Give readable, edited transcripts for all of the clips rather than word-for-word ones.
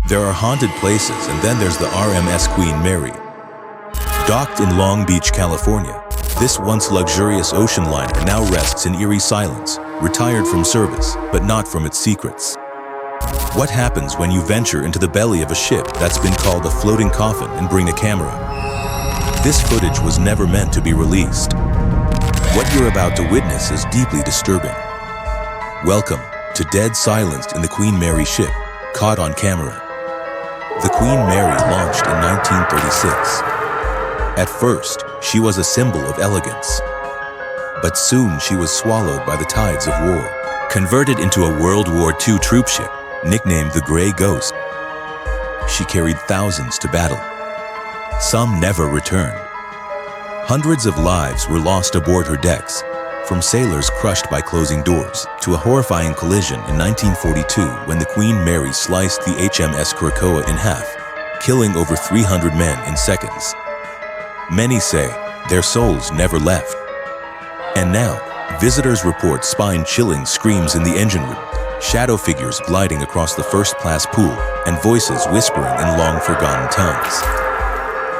There are haunted places, and then there's the RMS Queen Mary. Docked in Long Beach, California, this once luxurious ocean liner now rests in eerie silence, retired from service, but not from its secrets. What happens when you venture into the belly of a ship that's been called a floating coffin and bring a camera? This footage was never meant to be released. What you're about to witness is deeply disturbing. Welcome to Dead Silence in the Queen Mary ship, caught on camera. The Queen Mary launched in 1936. At first, she was a symbol of elegance. But soon she was swallowed by the tides of war, converted into a World War II troop ship, nicknamed the Grey Ghost. She carried thousands to battle. Some never returned. Hundreds of lives were lost aboard her decks, from sailors crushed by closing doors to a horrifying collision in 1942 when the Queen Mary sliced the HMS Krakoa in half, killing over 300 men in seconds. Many say their souls never left. And now, visitors report spine-chilling screams in the engine room, shadow figures gliding across the first-class pool, and voices whispering in long-forgotten tongues.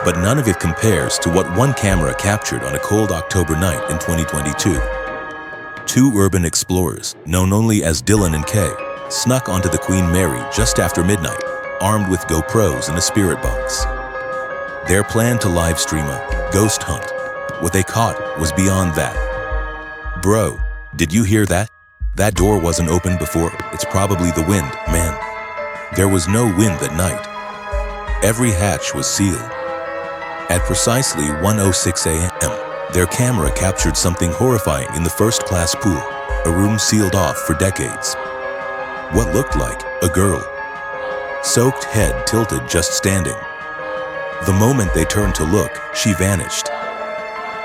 But none of it compares to what one camera captured on a cold October night in 2022. Two urban explorers, known only as Dylan and Kay, snuck onto the Queen Mary just after midnight, armed with GoPros and a spirit box. Their plan to live-stream a ghost hunt. What they caught was beyond that. Bro, did you hear that? That door wasn't open before. It's probably the wind, man. There was no wind that night. Every hatch was sealed. At precisely 1:06 a.m., their camera captured something horrifying in the first-class pool, a room sealed off for decades. What looked like a girl. Soaked head tilted just standing. The moment they turned to look, she vanished.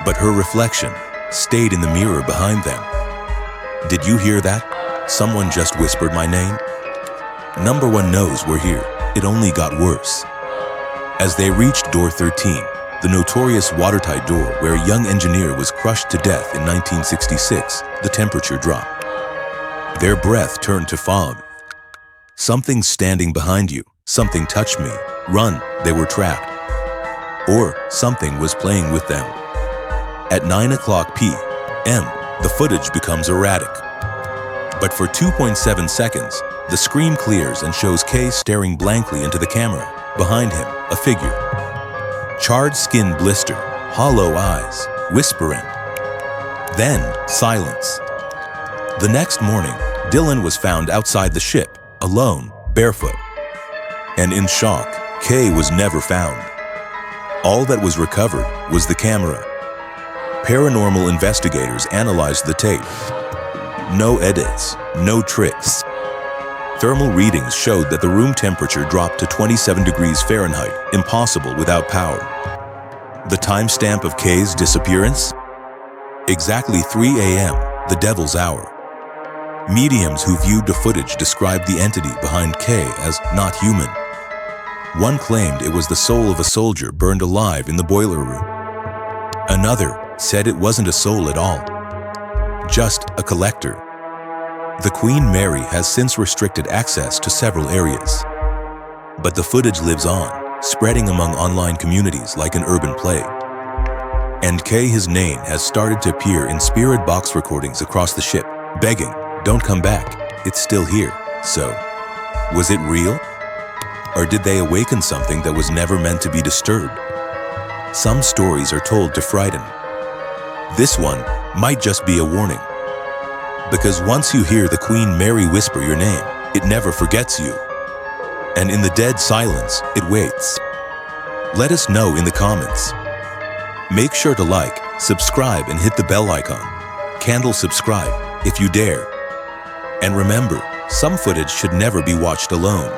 But her reflection stayed in the mirror behind them. Did you hear that? Someone just whispered my name. Number one knows we're here. It only got worse. As they reached door 13, the notorious watertight door where a young engineer was crushed to death in 1966, the temperature dropped. Their breath turned to fog. Something's standing behind you. Something touched me. Run, they were trapped. Or something was playing with them. At 9:00 p.m., the footage becomes erratic. But for 2.7 seconds, the screen clears and shows Kay staring blankly into the camera. Behind him, a figure. Charred skin blister, hollow eyes, whispering. Then, silence. The next morning, Dylan was found outside the ship, alone, barefoot. And in shock, Kay was never found. All that was recovered was the camera. Paranormal investigators analyzed the tape. No edits, no tricks. Thermal readings showed that the room temperature dropped to 27 degrees Fahrenheit, impossible without power. The timestamp of Kay's disappearance? Exactly 3 a.m., the devil's hour. Mediums who viewed the footage described the entity behind Kay as not human. One claimed it was the soul of a soldier burned alive in the boiler room. Another said it wasn't a soul at all, just a collector. The Queen Mary has since restricted access to several areas. But the footage lives on, spreading among online communities like an urban plague. And Kay, his name, has started to appear in spirit box recordings across the ship, begging, "Don't come back, it's still here." So, was it real? Or did they awaken something that was never meant to be disturbed? Some stories are told to frighten. This one might just be a warning. Because once you hear the Queen Mary whisper your name, it never forgets you. And in the dead silence, it waits. Let us know in the comments. Make sure to like, subscribe, and hit the bell icon. Candle subscribe if you dare. And remember, some footage should never be watched alone.